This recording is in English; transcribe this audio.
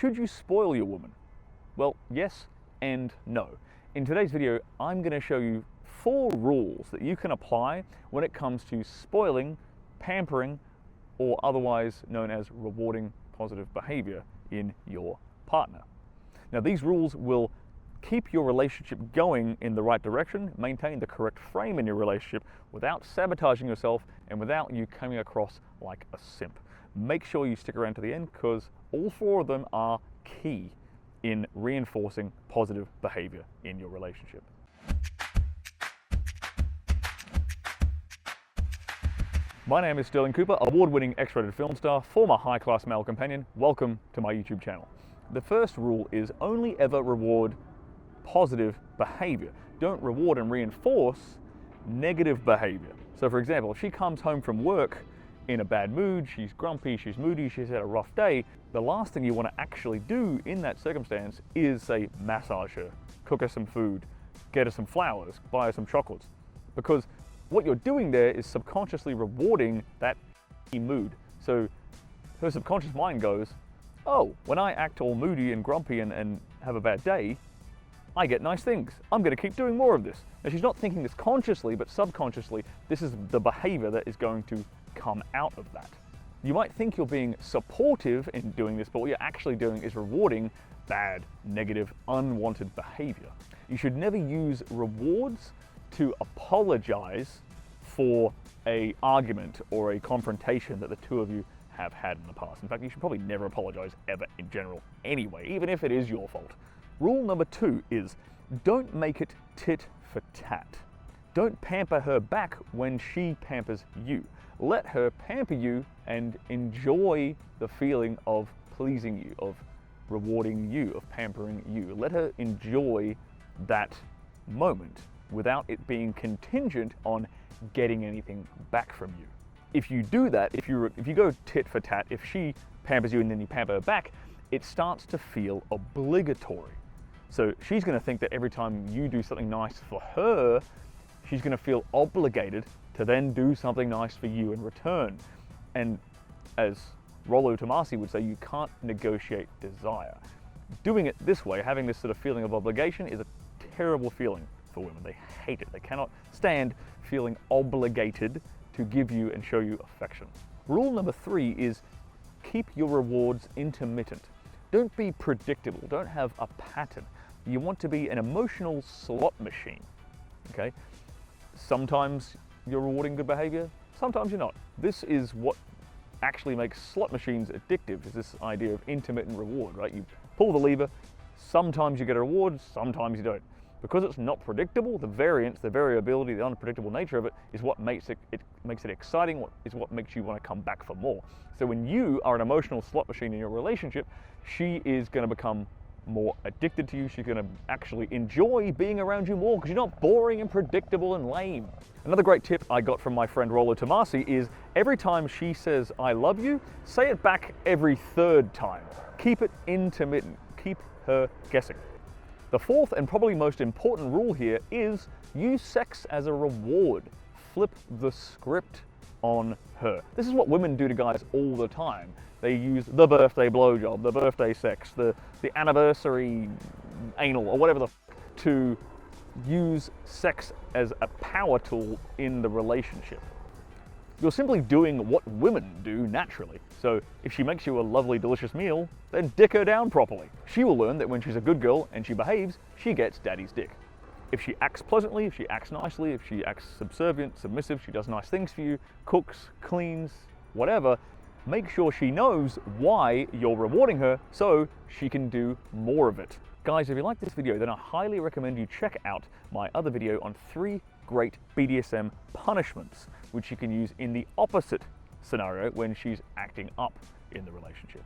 Should you spoil your woman? Well, yes and no. In today's video, I'm going to show you 4 rules that you can apply when it comes to spoiling, pampering, or otherwise known as rewarding positive behavior in your partner. Now, these rules will keep your relationship going in the right direction, maintain the correct frame in your relationship without sabotaging yourself and without you coming across like a simp. Make sure you stick around to the end because all 4 of them are key in reinforcing positive behavior in your relationship. My name is Stirling Cooper, award-winning X-rated film star, former high-class male companion. Welcome to my YouTube channel. The first rule is only ever reward positive behavior. Don't reward and reinforce negative behavior. So for example, if she comes home from work in a bad mood, she's grumpy, she's moody, she's had a rough day, the last thing you want to actually do in that circumstance is say massage her, cook her some food, get her some flowers, buy her some chocolates. Because what you're doing there is subconsciously rewarding that mood. So her subconscious mind goes, oh, when I act all moody and grumpy and have a bad day, I get nice things. I'm going to keep doing more of this. Now, she's not thinking this consciously, but subconsciously, this is the behavior that is going to come out of that. You might think you're being supportive in doing this, but what you're actually doing is rewarding bad, negative, unwanted behavior. You should never use rewards to apologize for an argument or a confrontation that the two of you have had in the past. In fact, you should probably never apologize ever in general anyway, even if it is your fault. Rule number 2 is don't make it tit for tat. Don't pamper her back when she pampers you. Let her pamper you and enjoy the feeling of pleasing you, of rewarding you, of pampering you. Let her enjoy that moment without it being contingent on getting anything back from you. If you do that, if you go tit for tat, if she pampers you and then you pamper her back, it starts to feel obligatory. So she's going to think that every time you do something nice for her, she's going to feel obligated to then do something nice for you in return. And as Rollo Tomasi would say, you can't negotiate desire. Doing it this way, having this sort of feeling of obligation, is a terrible feeling for women. They hate it. They cannot stand feeling obligated to give you and show you affection. Rule number 3 is keep your rewards intermittent. Don't be predictable. Don't have a pattern. You want to be an emotional slot machine, okay? Sometimes you're rewarding good behavior, sometimes you're not. This is what actually makes slot machines addictive, is this idea of intermittent reward, right? You pull the lever, sometimes you get a reward, sometimes you don't. Because it's not predictable, the variance, the variability, the unpredictable nature of it is what makes it exciting, is what makes you want to come back for more. So when you are an emotional slot machine in your relationship, she is going to become more addicted to you. She's going to actually enjoy being around you more because you're not boring and predictable and lame. Another great tip I got from my friend Rollo Tomasi is every time she says, I love you, say it back every 3rd time. Keep it intermittent. Keep her guessing. The 4th and probably most important rule here is use sex as a reward. Flip the script on her. This is what women do to guys all the time. They use the birthday blowjob, the birthday sex, the anniversary anal, or whatever to use sex as a power tool in the relationship. You're simply doing what women do naturally. So if she makes you a lovely, delicious meal, then dick her down properly. She will learn that when she's a good girl and she behaves, she gets daddy's dick. If she acts pleasantly, if she acts nicely, if she acts subservient, submissive, she does nice things for you, cooks, cleans, whatever, make sure she knows why you're rewarding her so she can do more of it. Guys, if you like this video, then I highly recommend you check out my other video on 3 great BDSM punishments, which you can use in the opposite scenario when she's acting up in the relationship.